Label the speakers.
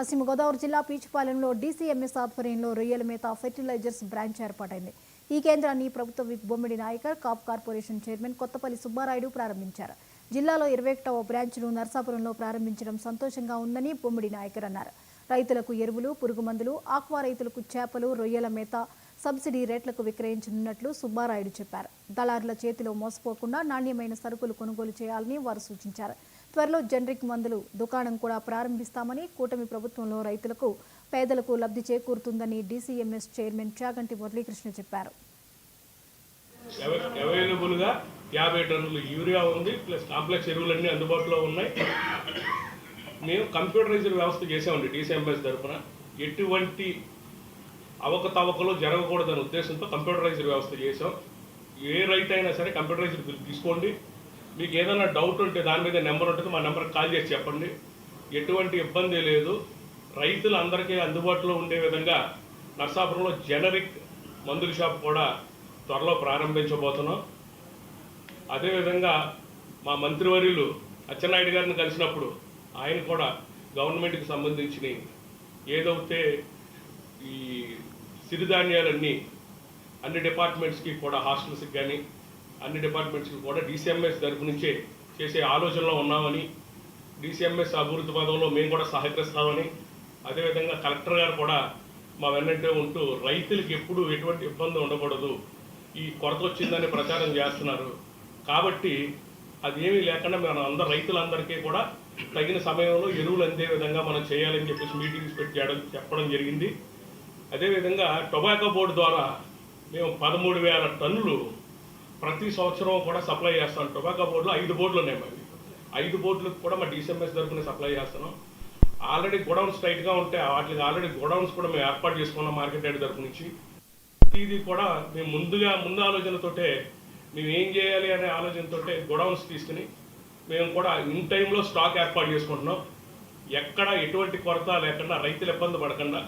Speaker 1: పశ్చిమ గోదావరి జిల్లా పీచుపాలెంలో డీసీఎంఎస్ ఆధ్వర్యంలో రొయ్యల మేత ఫెర్టిలైజర్స్ బ్రాంచ్ ఏర్పాటైంది. ఈ కేంద్రాన్ని ప్రభుత్వ whip Bommidi Nayakar Kapu corporation chairman Kothapalli Subbarayudu ప్రారంభించారు. జిల్లాలో 21వ బ్రాంచ్ను నర్సాపురంలో ప్రారంభించడం సంతోషంగా ఉందని బొమ్మిడి నాయకర్ అన్నారు. రైతులకు ఎరువులు, పురుగుమందులు, ఆక్వా రైతులకు చేపలు, రొయ్యల మేత సబ్సిడీ రేట్లకు విక్రయించనున్నట్లు సుబ్బారాయుడు చెప్పారు. దళారుల చేతిలో మోసపోకుండా నాణ్యమైన సరుకులు కొనుగోలు చేయాలని వారు సూచించారు. త్వరలో జనరిక్ మందులు దుకాణం కూడా ప్రారంభిస్తామని, కూటమి ప్రభుత్వంలో రైతులకు, పేదలకు లబ్ధి చేకూరుతుందని డీసీఎంఎస్ చైర్మన్ చాగంటి మురళీకృష్ణ చెప్పారు.
Speaker 2: అవైలబుల్గా 50 టన్నుల యూరియా ఉంది, ప్లస్ కాంప్లెక్స్ ఎరువులన్నీ అందుబాటులో ఉన్నాయి. మేము కంప్యూటరైజ్డ్ వ్యవస్థ చేసామండి డీసీఎంఎస్ తరఫున. ఎటువంటి అవకతవకలు జరగకూడదనే ఉద్దేశంతో కంప్యూటరైజ్డ్ వ్యవస్థ చేసాం. ఏ రైతు అయినా సరే కంప్యూటరైజ్డ్ బిల్ తీసుకోండి. మీకు ఏదైనా డౌట్ ఉంటే దాని మీద నెంబర్ ఉంటుంది, మా నెంబర్కి కాల్ చేసి చెప్పండి. ఎటువంటి ఇబ్బంది లేదు. రైతులందరికీ అందుబాటులో ఉండే విధంగా నర్సాపురంలో జనరిక్ మందుల షాప్ కూడా త్వరలో ప్రారంభించబోతున్నాం. అదేవిధంగా మా మంత్రివర్యులు అచ్చెన్నాయుడు గారిని కలిసినప్పుడు ఆయన కూడా గవర్నమెంట్కి సంబంధించిన ఏదైతే ఈ సిరిధాన్యాలన్నీ అన్ని డిపార్ట్మెంట్స్కి కూడా, హాస్టల్స్కి కానీ అన్ని డిపార్ట్మెంట్స్కి కూడా డీసీఎంఎస్ తరఫు నుంచే చేసే ఆలోచనలో ఉన్నామని, డీసీఎంఎస్ అభివృద్ధి పదంలో మేము కూడా సహకరిస్తామని, అదేవిధంగా కలెక్టర్ గారు కూడా మా వెన్నంటే ఉంటూ రైతులకి ఎప్పుడు ఎటువంటి ఇబ్బంది ఉండకూడదు, ఈ కొరత వచ్చిందని ప్రచారం చేస్తున్నారు. కాబట్టి అదేమీ లేకుండా మనం అందరు రైతులందరికీ కూడా తగిన సమయంలో ఎరువులు అందే విధంగా మనం చేయాలని చెప్పేసి మీటింగ్స్ పెట్టి చెప్పడం జరిగింది. అదేవిధంగా టొబాకో బోర్డు ద్వారా మేము 13,000 టన్నులు ప్రతి సంవత్సరం కూడా సప్లై చేస్తాం. టొబాకో బోర్డులో 5 బోర్డులు ఉన్నాయి. మరి 5 బోర్డులకు కూడా మా డీసీఎంఎస్ తరఫున సప్లై చేస్తున్నాం. ఆల్రెడీ గోడౌన్స్ టైట్గా ఉంటే వాటికి ఆల్రెడీ గోడౌన్స్ కూడా మేము ఏర్పాటు చేసుకున్నాం మార్కెట్ యార్డ్ తరఫు నుంచి. ఇది కూడా మేము ముందు ఆలోచనతోటే మేము ఏం చేయాలి అనే ఆలోచనతోటే గోడౌన్స్ తీసుకుని మేము కూడా ఇన్ టైంలో స్టాక్ ఏర్పాటు చేసుకుంటున్నాం. ఎక్కడ ఎటువంటి కొరత లేకుండా రైతులు ఇబ్బంది పడకుండా